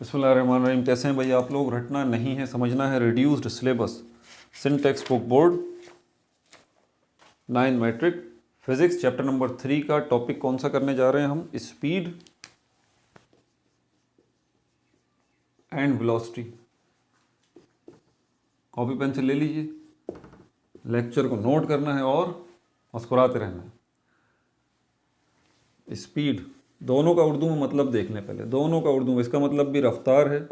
बिस्मिल्लाहिर्रहमानिर्रहीम। कैसे हैं भाई आप लोग? रटना नहीं है, समझना है। Reduced syllabus, syntax book board 9 matric physics chapter number 3 का टॉपिक कौन सा करने जा रहे हैं हम? Speed and velocity. Copy pencil ले लीजिए, लेक्चर को नोट करना है और मुस्कुराते रहना है। स्पीड दोनों का उर्दू में मतलब देख लें पहले। दोनों का उर्दू में इसका मतलब भी रफ्तार है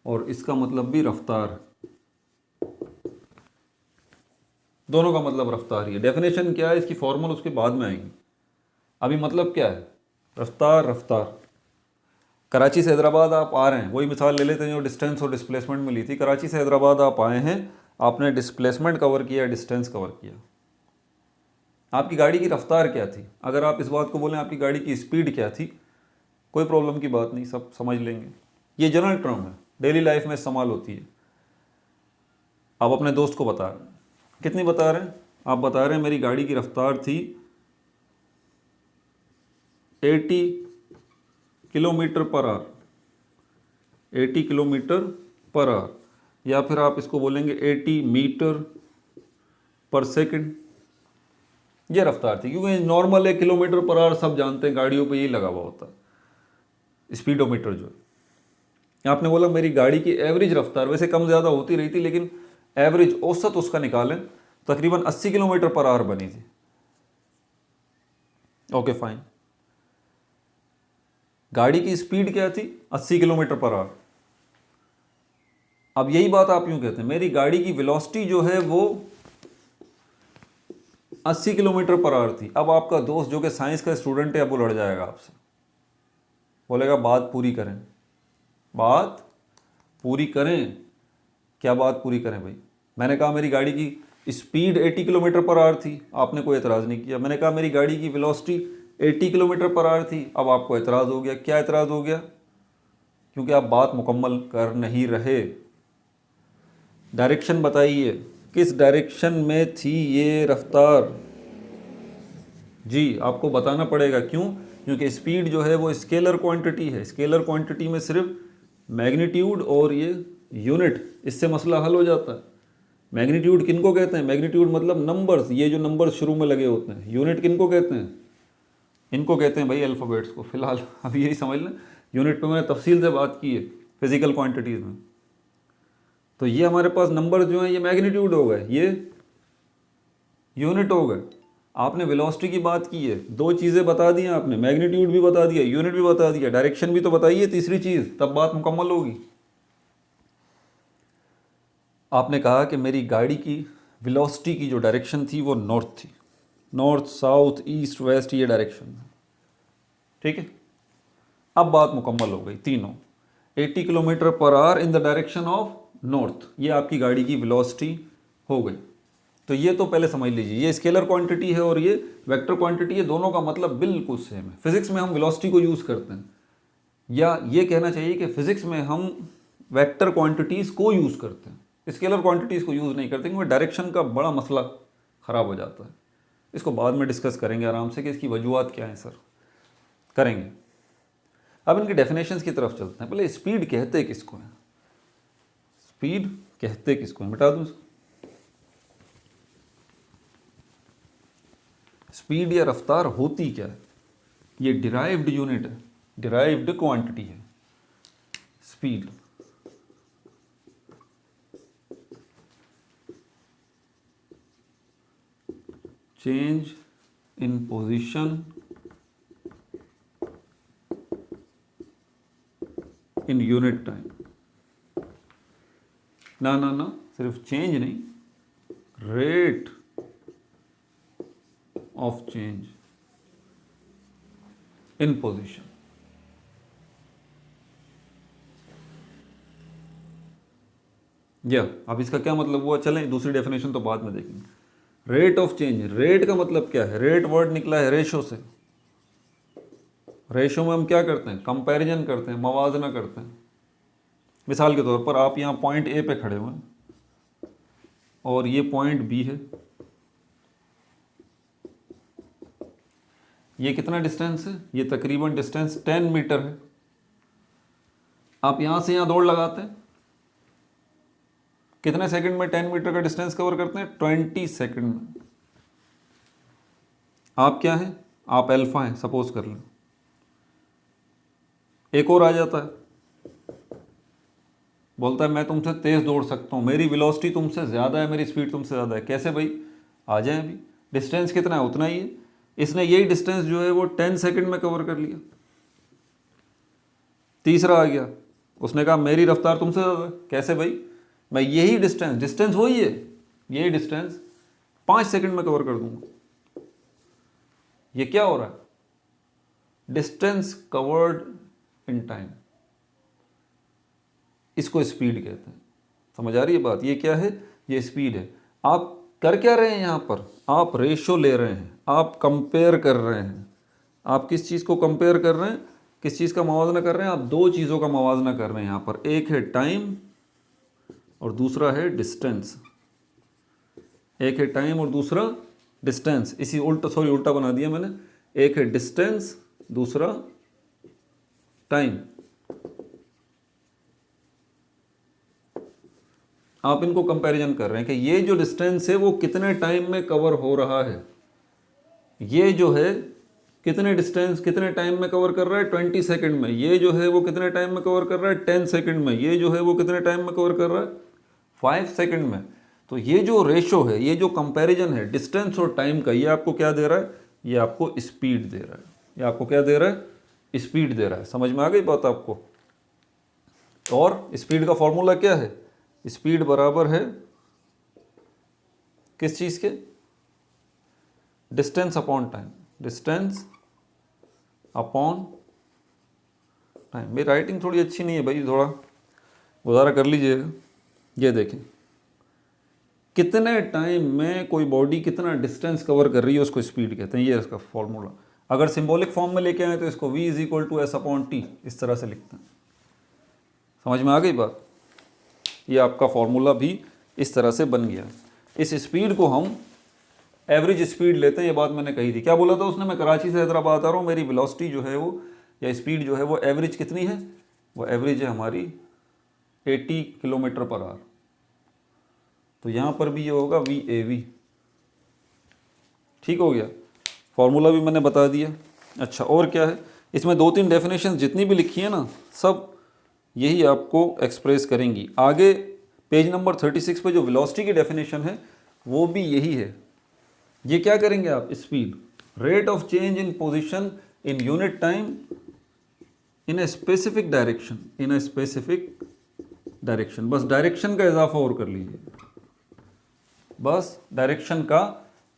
और इसका मतलब भी रफ्तार है। दोनों का मतलब रफ्तार ही है। डेफिनेशन क्या है इसकी, फॉर्मल उसके बाद में आएंगे। अभी मतलब क्या है? रफ्तार। रफ्तार कराची से हैदराबाद आप आ रहे हैं, वही मिसाल ले लेते हैं जो डिस्टेंस और डिस्प्लेसमेंट में ली थी। कराची से हैदराबाद आप आए हैं, आपने डिस्प्लेसमेंट कवर किया, डिस्टेंस कवर किया। आपकी गाड़ी की रफ्तार क्या थी? अगर आप इस बात को बोलें आपकी गाड़ी की स्पीड क्या थी, कोई प्रॉब्लम की बात नहीं, सब समझ लेंगे। ये जनरल टर्म है, डेली लाइफ में इस्तेमाल होती है। आप अपने दोस्त को बता रहे हैं, कितनी बता रहे हैं? आप बता रहे हैं मेरी गाड़ी की रफ्तार थी 80 kilometre per hour. 80 kilometre per hour, या फिर आप इसको बोलेंगे 80 मीटर पर सेकंड। ये रफ्तार थी, क्योंकि नॉर्मल है किलोमीटर पर आवर, सब जानते हैं गाड़ियों पे यही लगा हुआ होता है स्पीडोमीटर जो है। आपने बोला मेरी गाड़ी की एवरेज रफ्तार, वैसे कम ज़्यादा होती रही थी लेकिन एवरेज औसत उसका निकालें, तकरीबन 80 किलोमीटर पर आवर बनी थी। Okay fine. गाड़ी की स्पीड क्या थी? 80 किलोमीटर पर आवर। अब यही बात आप यूं कहते हैं मेरी गाड़ी की वेलोसिटी जो है वो 80 किलोमीटर पर आवर थी। अब आपका दोस्त जो कि साइंस का स्टूडेंट है, अब वो लड़ जाएगा आपसे, बोलेगा बात पूरी करें, बात पूरी करें। क्या बात पूरी करें भाई? मैंने कहा मेरी गाड़ी की स्पीड 80 किलोमीटर पर आवर थी, आपने कोई एतराज़ नहीं किया। मैंने कहा मेरी गाड़ी की वेलोसिटी 80 किलोमीटर पर आवर थी, अब आपको एतराज़ हो गया। क्या एतराज़ हो गया? क्योंकि आप बात मुकम्मल कर नहीं रहे। डायरेक्शन बताइए, किस डायरेक्शन में थी ये रफ्तार? जी आपको बताना पड़ेगा। क्यों? क्योंकि स्पीड जो है वो स्केलर क्वांटिटी है। स्केलर क्वांटिटी में सिर्फ मैग्नीट्यूड और ये यूनिट, इससे मसला हल हो जाता है। मैग्नीट्यूड किनको कहते हैं? मैग्नीट्यूड मतलब नंबर्स, ये जो नंबर्स शुरू में लगे होते हैं। यूनिट किनको कहते हैं? इनको कहते हैं भाई अल्फ़ाबेट्स को। फिलहाल अभी यही समझ लें, यूनिट पे मैंने तफसील से बात की है फिजिकल क्वांटिटीज़ में। तो ये हमारे पास नंबर जो हैं ये मैग्नीट्यूड हो गए, ये यूनिट हो गए। आपने वेलोसिटी की बात की है, दो चीज़ें बता दी आपने, मैग्नीट्यूड भी बता दिया, यूनिट भी बता दिया, डायरेक्शन भी तो बताइए तीसरी चीज़, तब बात मुकम्मल होगी। आपने कहा कि मेरी गाड़ी की वेलोसिटी की जो डायरेक्शन थी वो नॉर्थ थी। नॉर्थ, साउथ, ईस्ट, वेस्ट, ये डायरेक्शन है, ठीक है। अब बात मुकम्मल हो गई तीनों। 80 kilometre per hour in the direction of north, ये आपकी गाड़ी की वेलोसिटी हो गई। तो ये तो पहले समझ लीजिए, ये स्केलर क्वांटिटी है और ये वेक्टर क्वांटिटी है, दोनों का मतलब बिल्कुल सेम है। फिजिक्स में हम वेलोसिटी को यूज़ करते हैं, या ये कहना चाहिए कि फिजिक्स में हम वेक्टर क्वांटिटीज़ को यूज़ करते हैं, स्केलर क्वांटिटीज़ को यूज़ नहीं करते, क्योंकि डायरेक्शन का बड़ा मसला ख़राब हो जाता है। इसको बाद में डिस्कस करेंगे आराम से कि इसकी वजूहत क्या है सर, करेंगे। अब इनकी डेफिनेशंस की तरफ चलते हैं। पहले स्पीड कहते किसको है? स्पीड कहते किसको है? मिटा दूँ इसको। स्पीड या रफ्तार होती क्या है? ये डिराइव्ड यूनिट है, डिराइव्ड क्वांटिटी है speed. Change in position in unit time. ना ना ना, सिर्फ चेंज नहीं, rate of change in position. या अब इसका क्या मतलब हुआ? चलें दूसरी डेफिनेशन तो बाद में देखेंगे। रेट ऑफ चेंज, रेट का मतलब क्या है? रेट वर्ड निकला है रेशो से। रेशो में हम क्या करते हैं? कंपैरिजन करते हैं, मवाजना करते हैं। मिसाल के तौर पर आप यहाँ पॉइंट ए पे खड़े हुए हैं और ये पॉइंट बी है। ये कितना डिस्टेंस है? ये तकरीबन डिस्टेंस 10 मीटर है। आप यहाँ से यहाँ दौड़ लगाते हैं, कितने सेकंड में 10 मीटर का डिस्टेंस कवर करते हैं? 20 सेकंड में। आप क्या हैं? आप अल्फा हैं, सपोज कर लें। एक और आ जाता है, बोलता है मैं तुमसे तेज दौड़ सकता हूँ, मेरी वेलोसिटी तुमसे ज़्यादा है, मेरी स्पीड तुमसे ज़्यादा है। कैसे भाई? आ जाए अभी। डिस्टेंस कितना है? उतना ही है। इसने यही डिस्टेंस जो है वो 10 सेकंड में कवर कर लिया। तीसरा आ गया, उसने कहा मेरी रफ्तार तुमसे ज़्यादा है। कैसे भाई? मैं यही डिस्टेंस वही है, यही डिस्टेंस 5 सेकंड में कवर कर दूंगा। ये क्या हो रहा है? डिस्टेंस कवर्ड इन टाइम, इसको स्पीड कहते हैं। समझ आ रही है बात? ये क्या है? ये स्पीड है। आप कर क्या रहे हैं यहाँ पर? आप रेशो ले रहे हैं, आप कंपेयर कर रहे हैं। आप किस चीज़ को कंपेयर कर रहे हैं? किस चीज़ का मवाजना कर रहे हैं? आप दो चीज़ों का मवाजना कर रहे हैं यहाँ पर। एक है टाइम और दूसरा है डिस्टेंस। एक है टाइम और दूसरा डिस्टेंस। इसी उल्टा बना दिया मैंने। एक है डिस्टेंस, दूसरा टाइम। आप इनको कंपैरिजन कर रहे हैं कि ये जो डिस्टेंस है वो कितने टाइम में कवर हो रहा है। ये जो है कितने डिस्टेंस कितने टाइम में कवर कर रहा है? 20 सेकंड में। ये जो है वो कितने टाइम में कवर कर रहा है? 10 सेकंड में। ये जो है वो कितने टाइम में कवर कर रहा है? 5 सेकंड में। तो ये जो रेशो है, ये जो कंपैरिजन है डिस्टेंस और टाइम का, ये आपको क्या दे रहा है? ये आपको स्पीड दे रहा है। ये आपको क्या दे रहा है? स्पीड दे रहा है। समझ में आ गई बात आपको? और स्पीड का फॉर्मूला क्या है? स्पीड बराबर है किस चीज़ के? Distance upon time. Distance upon time. मेरी राइटिंग थोड़ी अच्छी नहीं है भाई, थोड़ा गुजारा कर लीजिएगा। ये देखें, कितने टाइम में कोई बॉडी कितना डिस्टेंस कवर कर रही है उसको स्पीड कहते हैं। ये इसका फॉर्मूला। अगर सिंबॉलिक फॉर्म में लेके आए तो इसको v = s/t इस तरह से लिखते हैं। समझ में आ गई बात? ये आपका फॉर्मूला भी इस तरह से बन गया। इस स्पीड को हम एवरेज स्पीड लेते हैं। ये बात मैंने कही थी। क्या बोला था उसने? मैं कराची से हैदराबाद आ रहा हूँ, मेरी वेलोसिटी जो है वो या स्पीड जो है वो एवरेज कितनी है? वो एवरेज है हमारी 80 km/h। तो यहाँ पर भी ये होगा VAV। ठीक हो गया? फॉर्मूला भी मैंने बता दिया। अच्छा, और क्या है इसमें? 2-3 डेफिनेशन जितनी भी लिखी है ना, सब यही आपको एक्सप्रेस करेंगी। आगे पेज नंबर 36 पे जो वेलोसिटी की डेफिनेशन है वो भी यही है। ये क्या करेंगे आप? Speed, rate of change in position in unit time in a specific direction. In a specific direction. बस डायरेक्शन का इजाफा और कर लीजिए। बस डायरेक्शन का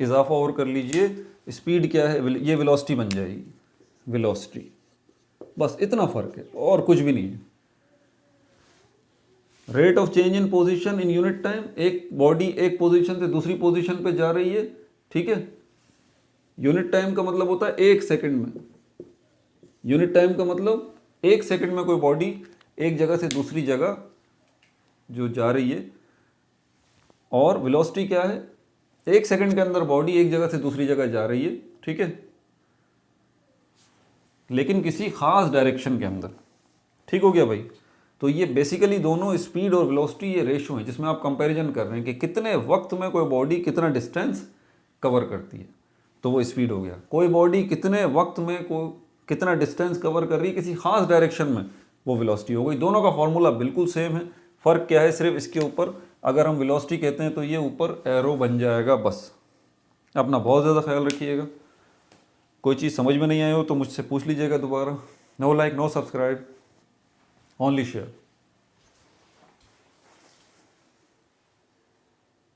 इजाफा और कर लीजिए। स्पीड क्या है? ये वेलोसिटी बन जाएगी। वेलोसिटी, बस इतना फर्क है और कुछ भी नहीं है। Rate of change in position in unit time, एक बॉडी एक पोजीशन से दूसरी पोजीशन पे जा रही है, ठीक है। यूनिट टाइम का मतलब होता है 1 सेकंड में। यूनिट टाइम का मतलब 1 सेकंड में कोई बॉडी एक जगह से दूसरी जगह जो जा रही है। और वेलोसिटी क्या है? 1 सेकंड के अंदर बॉडी एक जगह से दूसरी जगह जा रही है, ठीक है, लेकिन किसी खास डायरेक्शन के अंदर। ठीक हो गया भाई? तो ये बेसिकली दोनों स्पीड और वेलोसिटी ये रेशो हैं जिसमें आप कंपैरिजन कर रहे हैं कि कितने वक्त में कोई बॉडी कितना डिस्टेंस कवर करती है, तो वो स्पीड हो गया। कोई बॉडी कितने वक्त में कितना डिस्टेंस कवर कर रही है किसी खास डायरेक्शन में, वो वेलोसिटी हो गई। दोनों का फॉर्मूला बिल्कुल सेम है। फ़र्क क्या है? सिर्फ इसके ऊपर अगर हम वेलोसिटी कहते हैं तो ये ऊपर एरो बन जाएगा बस। अपना बहुत ज़्यादा ख्याल रखिएगा। कोई चीज़ समझ में नहीं आई हो तो मुझसे पूछ लीजिएगा दोबारा। No like, no subscribe, only share.